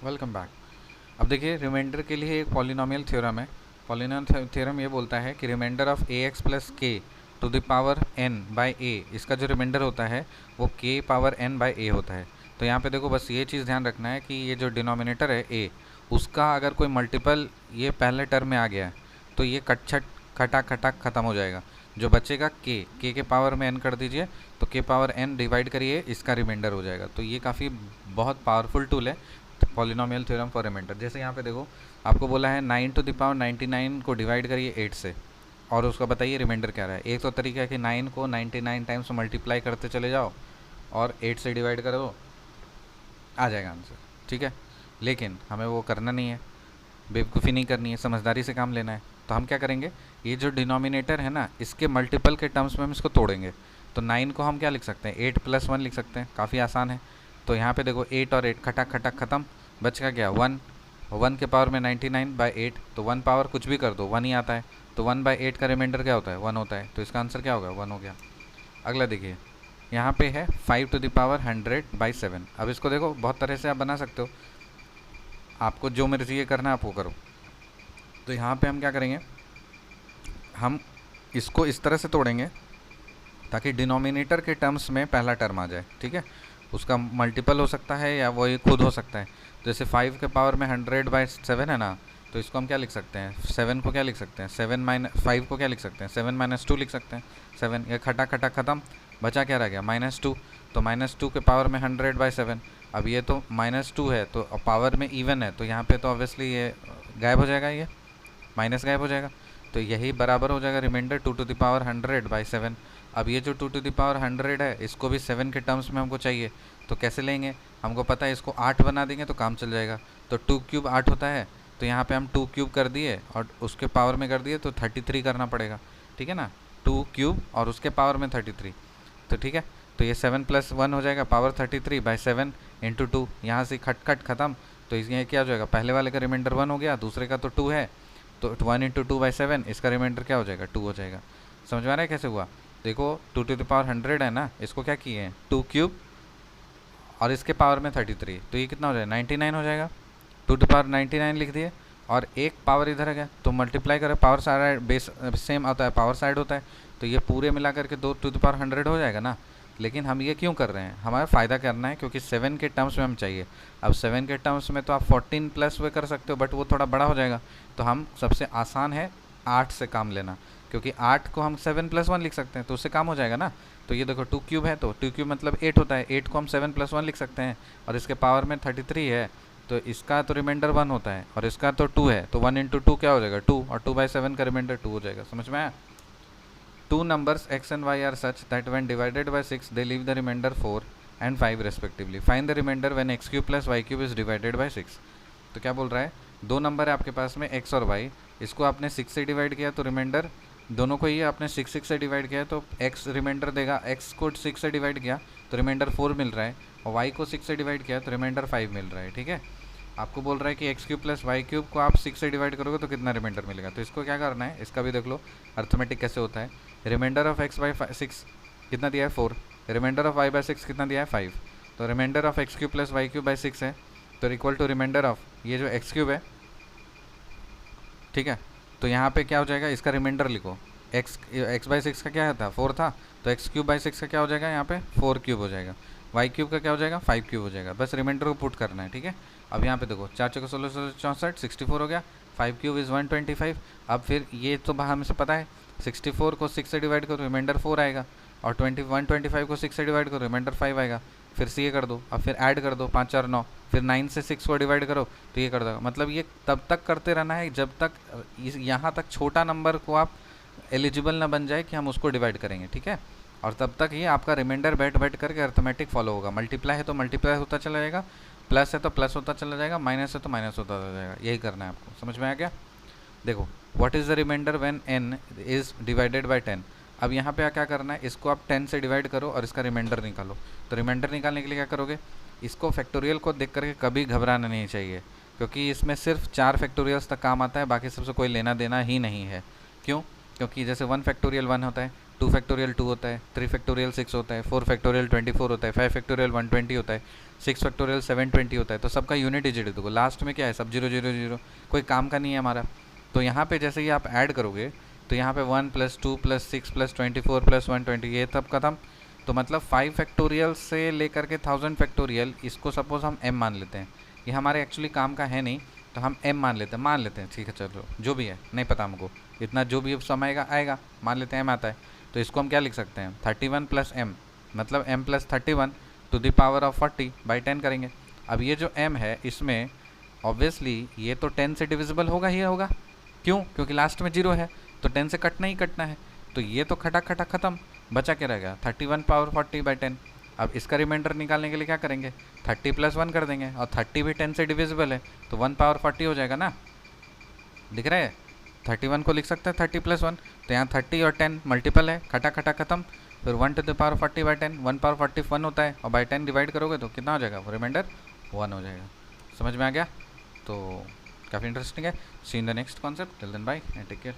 Welcome back. अब देखिए reminder के लिए एक पॉलिनोमियल थ्योरम है। पॉलिनोमियल थ्योरम ये बोलता है कि remainder of a x plus k to the power n by a, इसका जो रिमाइंडर होता है वो के पावर एन बाई ए होता है। तो यहाँ पे देखो बस ये चीज़ ध्यान रखना है कि ये जो डिनोमिनेटर है ए, उसका अगर कोई मल्टीपल ये पहले टर्म में आ गया है तो ये कटछट खटाक खटाक ख़त्म हो जाएगा। जो बचेगा के पावर में एन कर दीजिए, तो के पावर एन डिवाइड करिए, इसका रिमाइंडर हो जाएगा। तो ये काफ़ी बहुत पावरफुल टूल है पॉलिनोमियल थ्योरम फॉर रिमाइंडर। जैसे यहाँ पे देखो आपको बोला है 9 टू द पावर 99 को डिवाइड करिए 8 से और उसका बताइए रिमाइंडर क्या रहा है। एक तो तरीका है कि 9 को 99 टाइम्स मल्टीप्लाई करते चले जाओ और 8 से डिवाइड करो, आ जाएगा आंसर, ठीक है। लेकिन हमें वो करना नहीं है, बेवकूफ़ी नहीं करनी है, समझदारी से काम लेना है। तो हम क्या करेंगे, ये जो डिनोमिनेटर है ना, इसके मल्टीपल के टर्म्स में हम इसको तोड़ेंगे। तो 9 को हम क्या लिख सकते हैं, 8 प्लस 1 लिख सकते हैं, काफ़ी आसान है। तो यहाँ पे देखो 8 और 8 खटाक खटाक ख़त्म, बच का क्या 1, 1 के पावर में 99 बाई 8, तो 1 पावर कुछ भी कर दो 1 ही आता है। तो 1 बाई 8 का रिमाइंडर क्या होता है, 1 होता है। तो इसका आंसर क्या होगा, 1 हो गया। अगला देखिए यहाँ पे है 5 टू द पावर 100 बाई 7। अब इसको देखो बहुत तरह से आप बना सकते हो, आपको जो मर्जी ये करना है आप वो करो। तो यहाँ पे हम क्या करेंगे, हम इसको इस तरह से तोड़ेंगे ताकि डिनोमिनेटर के टर्म्स में पहला टर्म आ जाए, ठीक है। उसका मल्टीपल हो सकता है या वो खुद हो सकता है। जैसे 5 के पावर में 100 बाई 7 है ना, तो इसको हम क्या लिख सकते हैं, 7 को क्या लिख सकते हैं, 7 माइनस 5 को क्या लिख सकते हैं, 7 माइनस 2 लिख सकते हैं। 7 ये खटा खटा ख़त्म, बचा क्या रह गया, -2। तो -2 के पावर में 100 बाई 7। अब ये तो -2 है तो पावर में इवन है, तो यहाँ पे तो ऑब्वियसली ये गायब हो जाएगा, ये माइनस गायब हो जाएगा। तो यही बराबर हो जाएगा remainder 2 to the power 100 by 7। अब ये जो 2 टू द पावर 100 है, इसको भी 7 के टर्म्स में हमको चाहिए। तो कैसे लेंगे, हमको पता है इसको 8 बना देंगे तो काम चल जाएगा। तो 2 क्यूब 8 होता है, तो यहाँ पे हम 2 क्यूब कर दिए और उसके पावर में कर दिए तो 33 करना पड़ेगा, ठीक है ना। 2 क्यूब और उसके पावर में 33, तो ठीक है। तो ये 7 प्लस 1 हो जाएगा पावर 33 बाई 7 इंटू 2, यहाँ से खट खट ख़त्म। तो इसमें क्या हो जाएगा, पहले वाले का रिमाइंडर 1 हो गया, दूसरे का तो 2 है, तो 1 इंटू 2 बाई 7, इसका रिमाइंडर क्या हो जाएगा, 2 हो जाएगा। समझ में आ रहा है कैसे हुआ। देखो 2 टू द पावर 100 है ना, इसको क्या किए हैं 2 क्यूब और इसके पावर में 33, तो ये कितना हो जाएगा 99 हो जाएगा। 2 टू पावर 99 लिख दिए और एक पावर इधर है, तो मल्टीप्लाई करें, पावर साइड बेस सेम आता है, पावर साइड होता है, तो ये पूरे मिला करके 2 टू द पावर 100 हो जाएगा ना। लेकिन हम ये क्यों कर रहे हैं, हमारा फ़ायदा करना है क्योंकि 7 के टर्म्स में हम चाहिए। अब 7 के टर्म्स में तो आप 14 प्लस वे कर सकते हो, बट वो थोड़ा बड़ा हो जाएगा। तो हम सबसे आसान है 8 से काम लेना, क्योंकि 8 को हम 7 प्लस 1 लिख सकते हैं, तो उससे काम हो जाएगा ना। तो ये देखो 2 क्यूब है, तो 2 क्यूब मतलब 8 होता है, 8 को हम 7 प्लस 1 लिख सकते हैं और इसके पावर में 33 है, तो इसका तो रिमाइंडर 1 होता है और इसका तो 2 है, तो 1 इंटू 2 क्या हो जाएगा 2, और 2 बाई 7 का रिमाइंडर 2 हो जाएगा। समझ में आया। Two numbers x and y are such that when divided by 6 they leave the remainder 4 and 5 respectively. Find the remainder when x cube plus y cube is divided by 6. तो क्या बोल रहा है, दो नंबर है आपके पास में x और y, इसको आपने 6 से डिवाइड किया तो रिमाइंडर दोनों को ही आपने 6 से डिवाइड किया तो x रिमाइंडर देगा, x को 6 से डिवाइड किया तो रिमाइंडर 4 मिल रहा है और y को 6 से डिवाइड किया तो रिमाइंडर 5 मिल रहा है, ठीक है। आपको बोल रहा है कि x cube plus y cube को आप 6 से डिवाइड करोगे तो कितना रिमाइंडर मिलेगा। तो इसको क्या करना है, इसका भी देख लो अर्थमेटिक कैसे होता है। रिमाइंडर ऑफ एक्स बाई 6 कितना दिया है 4, रिमाइंडर ऑफ वाई बाई 6 कितना दिया है 5, तो remainder of x cube plus y cube by 6 है, तो इक्वल टू रिमाइंडर ऑफ ये जो एक्स क्यूब है, ठीक है। तो यहाँ पे क्या हो जाएगा, इसका रिमाइंडर लिखो, एक्स बाई 6 का क्या था 4 था, तो एक्स क्यूब बाई 6 का क्या हो जाएगा यहाँ पे 4 क्यूब हो जाएगा, वाई क्यूब का क्या हो जाएगा 5 क्यूब हो जाएगा। बस रिमाइंडर को पुट करना है, ठीक है। अब यहाँ पे देखो 4 चौके 16 64 64 हो गया, 5 क्यूब इज़ 125। अब फिर ये तो हमें से पता है 64 को 6 से डिवाइड करो रिमाइंडर 4 आएगा और 125 को 6 से डिवाइड करो रिमाइंडर 5 आएगा। फिर से ये कर दो, अब फिर ऐड कर दो 5 4 9, फिर 9 से 6 को डिवाइड करो तो ये कर दो। मतलब ये तब तक करते रहना है जब तक यहाँ तक छोटा नंबर को आप एलिजिबल ना बन जाए कि हम उसको डिवाइड करेंगे, ठीक है। और तब तक ये आपका रिमाइंडर बैठ बैठ करके अर्थमेटिक फॉलो होगा। मल्टीप्लाई है तो मल्टीप्लाई होता चला जाएगा, प्लस है तो प्लस होता चला जाएगा, माइनस है तो माइनस होता चला जाएगा। यही करना है आपको, समझ में आ गया। देखो what is the remainder when n is divided by 10। अब यहाँ पे क्या करना है, इसको आप 10 से डिवाइड करो और इसका रिमाइंडर निकालो। तो रिमाइंडर निकालने के लिए क्या करोगे, इसको फैक्टोरियल को देख करके कभी घबराना नहीं चाहिए, क्योंकि इसमें सिर्फ 4 फैक्टोरियल्स तक काम आता है, बाकी सबसे कोई लेना देना ही नहीं है। क्यों, क्योंकि जैसे 1 फैक्टोरियल 1 होता है, 2 फैक्टोरियल 2 होता है, 3 फैक्टोरियल 6 होता है, 4 फैक्टोरियल 24 होता है, 5 फैक्टोरियल 120 होता है, 6 फैक्टोरियल 720 होता है। तो सबका यूनिट डिजिट है, तो लास्ट में क्या है, सब 0 0 0, कोई काम का नहीं है हमारा। तो यहाँ पे जैसे ही आप ऐड करोगे तो यहाँ पे 1 + 2 + 6 + 24 + 120 ये सब खत्म। तो मतलब 5 फैक्टोरियल से लेकर के 1000 फैक्टोरियल, इसको सपोज हम m मान लेते हैं, ये हमारे एक्चुअली काम का है नहीं, तो हम m मान लेते हैं ठीक है, चलो जो भी है, नहीं पता हमको इतना, जो भी समय आएगा मान लेते हैं m आता है। तो इसको हम क्या लिख सकते हैं, 31 + m, मतलब m + 31 to the power of 40/10 करेंगे। अब ये जो m है इसमें ऑब्वियसली ये तो 10 से डिविजिबल होगा ही होगा, क्यों, क्योंकि लास्ट में 0 है, तो 10 से कटना ही कटना है। तो ये तो खटा खटा ख़त्म, बचा क्या रहेगा, 31 पावर 40/10। अब इसका रिमाइंडर निकालने के लिए क्या करेंगे, 30 + 1 कर देंगे, और 30 भी 10 से डिविजिबल है, तो 1 पावर 40 हो जाएगा ना, दिख रहा है। 31 को लिख सकते हैं 30 + 1, तो यहाँ 30 और 10 मल्टीपल है, खटा खटा खत्म। फिर 1 टू द पावर 40/10, 1 पावर 40 1 होता है, और बाई 10 डिवाइड करोगे तो कितना हो जाएगा, रिमाइंडर 1 हो जाएगा। समझ में आ गया, तो काफ़ी इंटरेस्टिंग है। See in the next concept, till then bye and take care.